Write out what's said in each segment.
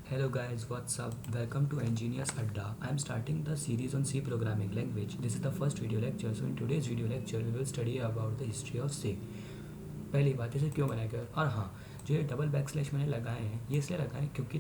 Hello guys, what's up? Welcome to Engineers Adda. I am starting the series on C programming language. This is the first video lecture. So in today's video lecture, we will study about the history of C. पहली बात इसे क्यों बनाया गया और हाँ जो ये डबल बैक स्लैश मैंने लगाए हैं ये इसलिए लगाए हैं क्योंकि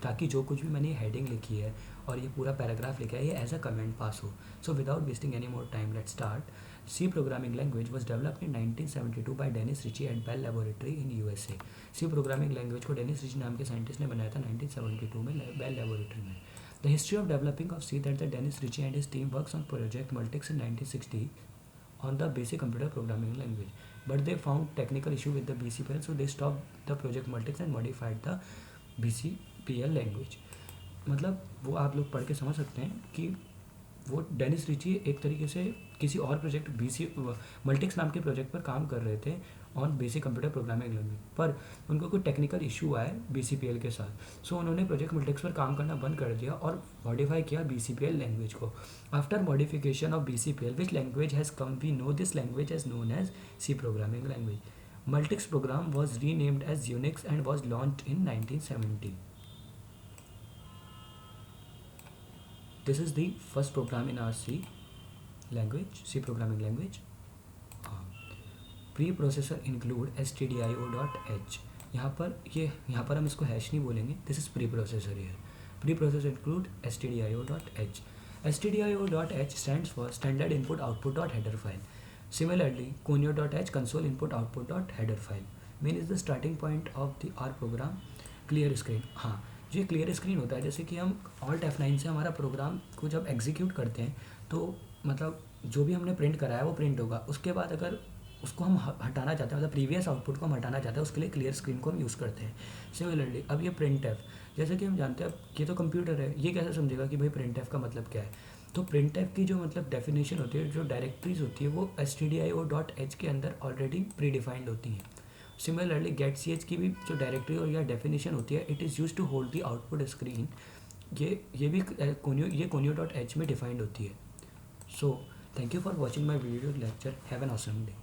ताकि जो कुछ भी मैंने हेडिंग लिखी है और ये पूरा पैराग्राफ लिखा है ये एज अ कमेंट पास हो. So without wasting any more time let's start. C programming language was developed in 1972 by Dennis Ritchie at Bell Laboratory in USA. C programming language को डेनिस रिची नाम के scientist ने बनाया था 1972 में bell laboratory में. The history of developing of C that the Dennis Ritchie and his team works on Project Multics in 1960 on the basic computer programming language. But they found technical issue with the BCPL, so they stopped the Project Multics and modified the BCPL language. मतलब वो आप लोग पढ़ के समझ सकते हैं कि वो डेनिस रिची एक तरीके से किसी और प्रोजेक्ट मल्टिक्स नाम के प्रोजेक्ट पर काम कर रहे थे on basic computer programming language, पर उनको कोई टेक्निकल इशू आया BCPL के साथ. सो उन्होंने प्रोजेक्ट मल्टिक्स पर काम करना बंद कर दिया और मॉडिफाई किया BCPL लैंग्वेज को. After modification of BCPL which language has come we know this language as known as C programming language. Multics program was renamed as Unix and was launched in 1970. This is the first program in our C language, C programming language. Preprocessor include stdio.h. यहाँ पर हम इसको hash नहीं बोलेंगे. This is preprocessor here. Preprocessor include stdio.h. stdio.h stands for standard input output header file. Similarly, conio.h console input output header file. Main is the starting point of the our program. Clear screen. हाँ जो clear screen होता है जैसे कि हम Alt F9 से हमारा programme को जब एग्जीक्यूट करते हैं तो मतलब जो भी हमने प्रिंट कराया वो प्रिंट होगा. उसके बाद अगर उसको हम हटाना चाहते हैं मतलब प्रीवियस आउटपुट को हम हटाना चाहते हैं उसके लिए क्लियर स्क्रीन को हम यूज़ करते हैं. सिमिलरली अब ये प्रिंट एफ जैसे कि हम जानते हैं अब ये तो कंप्यूटर है ये कैसे समझेगा कि भाई प्रिंट एफ का मतलब क्या है. तो प्रिंट एफ की जो मतलब डेफिनेशन होती है जो डायरेक्टरीज होती है वो stdio.h के अंदर ऑलरेडी प्री डिफाइंड होती हैं. सिमिलरली getch की भी जो डायरेक्टरी और या डेफिनेशन होती है it is use to hold the output screen. ये भी conio.h में डिफाइंड होती है. So thank you for watching my video lecture. Have an awesome day.